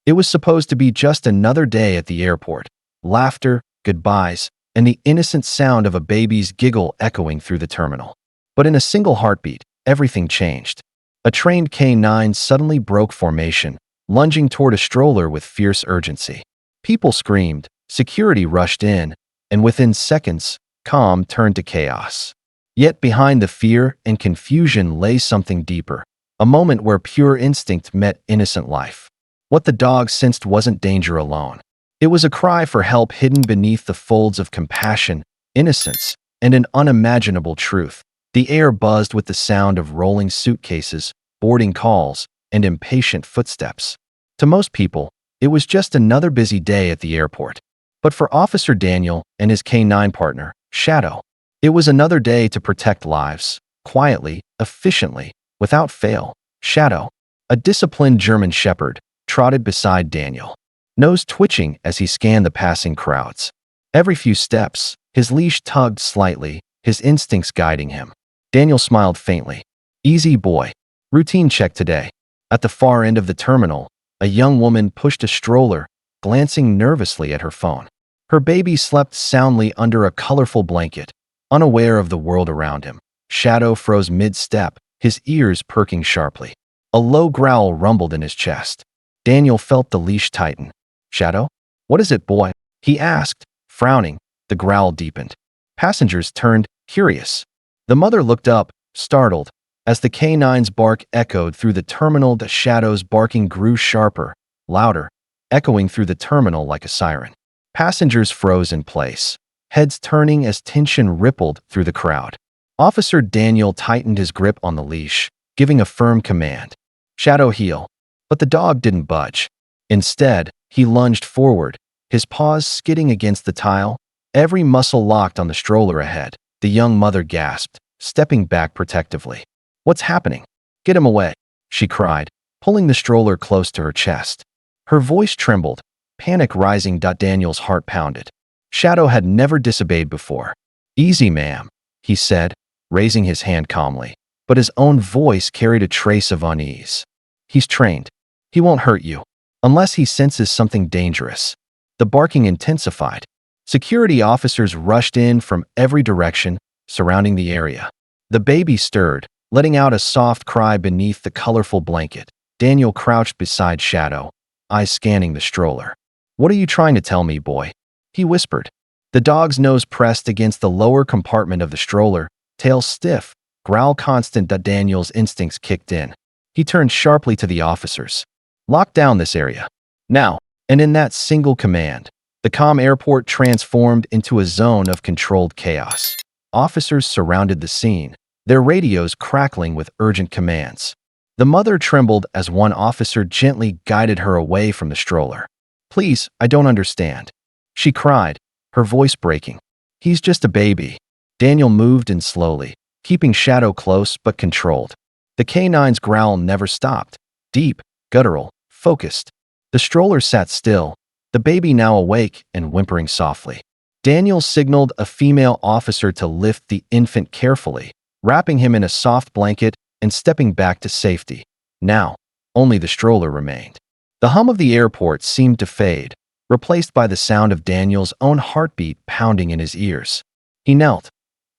It was supposed to be just another day at the airport. Laughter, goodbyes, and the innocent sound of a baby's giggle echoing through the terminal. But in a single heartbeat, everything changed. A trained K-9 suddenly broke formation, lunging toward a stroller with fierce urgency. People screamed, security rushed in, and within seconds, calm turned to chaos. Yet behind the fear and confusion lay something deeper, a moment where pure instinct met innocent life. What the dog sensed wasn't danger alone. It was a cry for help hidden beneath the folds of compassion, innocence, and an unimaginable truth. The air buzzed with the sound of rolling suitcases, boarding calls, and impatient footsteps. To most people, it was just another busy day at the airport. But for Officer Daniel and his K-9 partner, Shadow, it was another day to protect lives, quietly, efficiently, without fail. Shadow, a disciplined German shepherd, trotted beside Daniel, nose twitching as he scanned the passing crowds. Every few steps, his leash tugged slightly, his instincts guiding him. Daniel smiled faintly. Easy boy. Routine check today. At the far end of the terminal, a young woman pushed a stroller, glancing nervously at her phone. Her baby slept soundly under a colorful blanket, unaware of the world around him. Shadow froze mid-step, his ears perking sharply. A low growl rumbled in his chest. Daniel felt the leash tighten. Shadow? What is it, boy? He asked, frowning. The growl deepened. Passengers turned, curious. The mother looked up, startled. As the K-9's bark echoed through the terminal, the Shadow's barking grew sharper, louder, echoing through the terminal like a siren. Passengers froze in place, heads turning as tension rippled through the crowd. Officer Daniel tightened his grip on the leash, giving a firm command. Shadow heel. But the dog didn't budge. Instead, he lunged forward, his paws skidding against the tile, every muscle locked on the stroller ahead. The young mother gasped, stepping back protectively. What's happening? Get him away, she cried, pulling the stroller close to her chest. Her voice trembled, panic rising. Daniel's heart pounded. Shadow had never disobeyed before. Easy, ma'am, he said, raising his hand calmly, but his own voice carried a trace of unease. He's trained. He won't hurt you, unless he senses something dangerous. The barking intensified. Security officers rushed in from every direction, surrounding the area. The baby stirred, letting out a soft cry beneath the colorful blanket. Daniel crouched beside Shadow, eyes scanning the stroller. What are you trying to tell me, boy? He whispered. The dog's nose pressed against the lower compartment of the stroller, tail stiff, growl constant. Daniel's instincts kicked in. He turned sharply to the officers. Lock down this area. Now. And in that single command, the calm airport transformed into a zone of controlled chaos. Officers surrounded the scene, their radios crackling with urgent commands. The mother trembled as one officer gently guided her away from the stroller. Please, I don't understand, she cried, her voice breaking. He's just a baby. Daniel moved in slowly, keeping Shadow close but controlled. The K-9's growl never stopped, deep, guttural, focused. The stroller sat still, the baby now awake and whimpering softly. Daniel signaled a female officer to lift the infant carefully, wrapping him in a soft blanket and stepping back to safety. Now, only the stroller remained. The hum of the airport seemed to fade, replaced by the sound of Daniel's own heartbeat pounding in his ears. He knelt,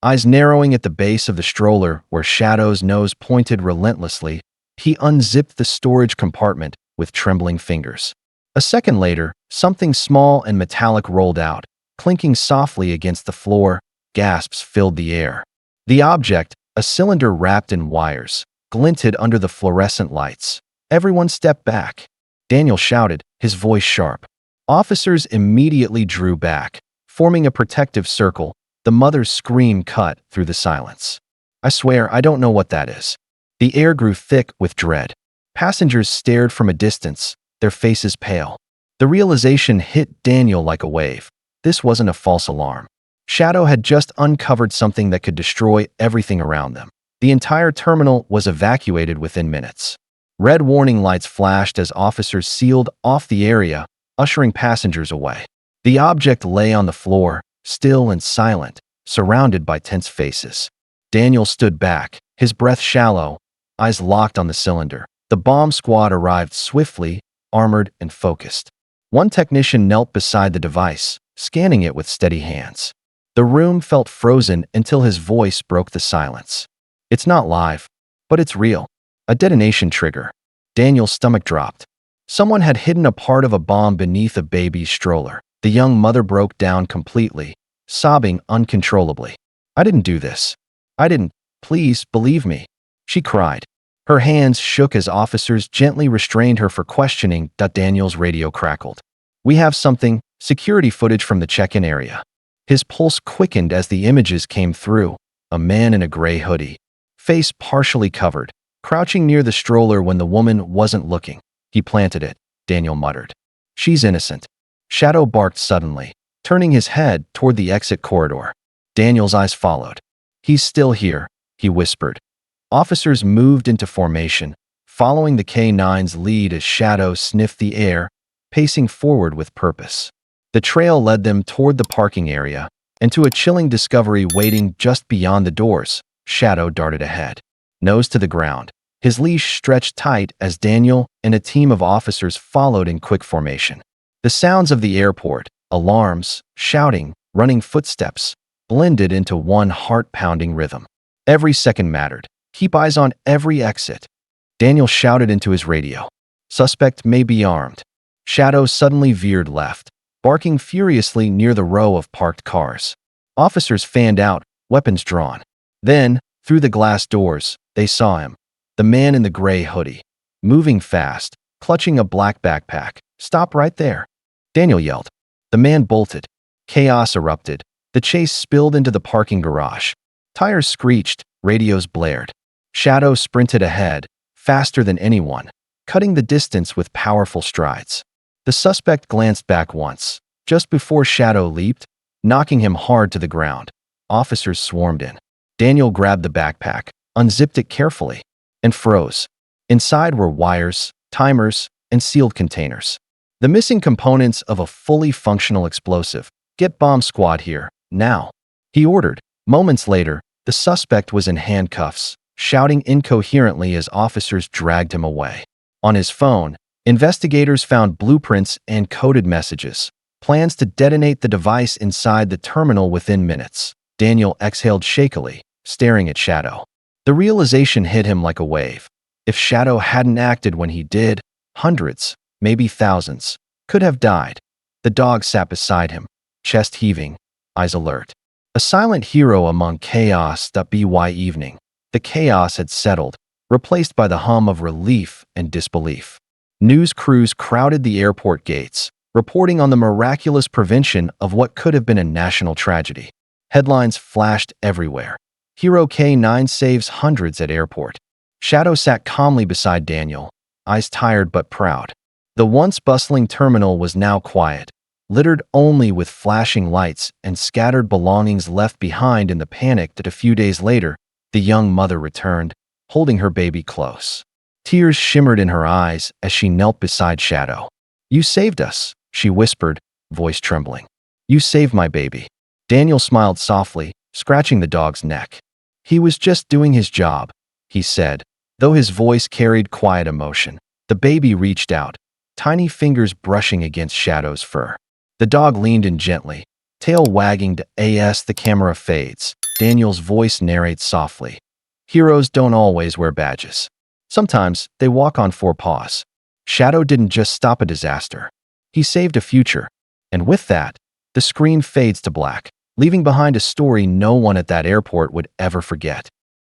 eyes narrowing at the base of the stroller where Shadow's nose pointed relentlessly. He unzipped the storage compartment with trembling fingers. A second later, something small and metallic rolled out, clinking softly against the floor. Gasps filled the air. The object, a cylinder wrapped in wires, glinted under the fluorescent lights. Everyone stepped back. Daniel shouted, his voice sharp. Officers immediately drew back, forming a protective circle. The mother's scream cut through the silence. I swear I don't know what that is. The air grew thick with dread. Passengers stared from a distance, their faces pale. The realization hit Daniel like a wave. This wasn't a false alarm. Shadow had just uncovered something that could destroy everything around them. The entire terminal was evacuated within minutes. Red warning lights flashed as officers sealed off the area, ushering passengers away. The object lay on the floor, still and silent, surrounded by tense faces. Daniel stood back, his breath shallow, eyes locked on the cylinder. The bomb squad arrived swiftly, armored and focused. One technician knelt beside the device, scanning it with steady hands. The room felt frozen until his voice broke the silence. It's not live, but it's real. A detonation trigger. Daniel's stomach dropped. Someone had hidden a part of a bomb beneath a baby's stroller. The young mother broke down completely, sobbing uncontrollably. I didn't do this. I didn't. Please, believe me. She cried. Her hands shook as officers gently restrained her for questioning. Daniel's radio crackled. We have something, security footage from the check-in area. His pulse quickened as the images came through. A man in a gray hoodie, face partially covered, crouching near the stroller when the woman wasn't looking. He planted it, Daniel muttered. She's innocent. Shadow barked suddenly, turning his head toward the exit corridor. Daniel's eyes followed. He's still here, he whispered. Officers moved into formation, following the K-9's lead as Shadow sniffed the air, pacing forward with purpose. The trail led them toward the parking area, and to a chilling discovery waiting just beyond the doors. Shadow darted ahead, nose to the ground, his leash stretched tight as Daniel and a team of officers followed in quick formation. The sounds of the airport, alarms, shouting, running footsteps, blended into one heart-pounding rhythm. Every second mattered. Keep eyes on every exit. Daniel shouted into his radio. Suspect may be armed. Shadow suddenly veered left, barking furiously near the row of parked cars. Officers fanned out, weapons drawn. Then, through the glass doors, they saw him. The man in the gray hoodie, moving fast, clutching a black backpack. Stop right there, Daniel yelled. The man bolted. Chaos erupted. The chase spilled into the parking garage. Tires screeched, radios blared. Shadow sprinted ahead, faster than anyone, cutting the distance with powerful strides. The suspect glanced back once, just before Shadow leaped, knocking him hard to the ground. Officers swarmed in. Daniel grabbed the backpack, unzipped it carefully, and froze. Inside were wires, timers, and sealed containers. The missing components of a fully functional explosive. Get bomb squad here, now, he ordered. Moments later, the suspect was in handcuffs, shouting incoherently as officers dragged him away. On his phone, investigators found blueprints and coded messages, plans to detonate the device inside the terminal within minutes. Daniel exhaled shakily, staring at Shadow. The realization hit him like a wave. If Shadow hadn't acted when he did, hundreds, maybe thousands, could have died. The dog sat beside him, chest heaving, eyes alert. A silent hero among chaos. By evening, the chaos had settled, replaced by the hum of relief and disbelief. News crews crowded the airport gates, reporting on the miraculous prevention of what could have been a national tragedy. Headlines flashed everywhere. Hero K-9 saves hundreds at airport. Shadow sat calmly beside Daniel, eyes tired but proud. The once bustling terminal was now quiet, littered only with flashing lights and scattered belongings left behind in the panic that a few days later, the young mother returned, holding her baby close. Tears shimmered in her eyes as she knelt beside Shadow. You saved us, she whispered, voice trembling. You saved my baby. Daniel smiled softly, scratching the dog's neck. He was just doing his job, he said, though his voice carried quiet emotion. The baby reached out, tiny fingers brushing against Shadow's fur. The dog leaned in gently, tail wagging as the camera fades. Daniel's voice narrates softly. Heroes don't always wear badges. Sometimes they walk on four paws. Shadow didn't just stop a disaster. He saved a future. And with that, the screen fades to black, leaving behind a story no one at that airport would ever forget.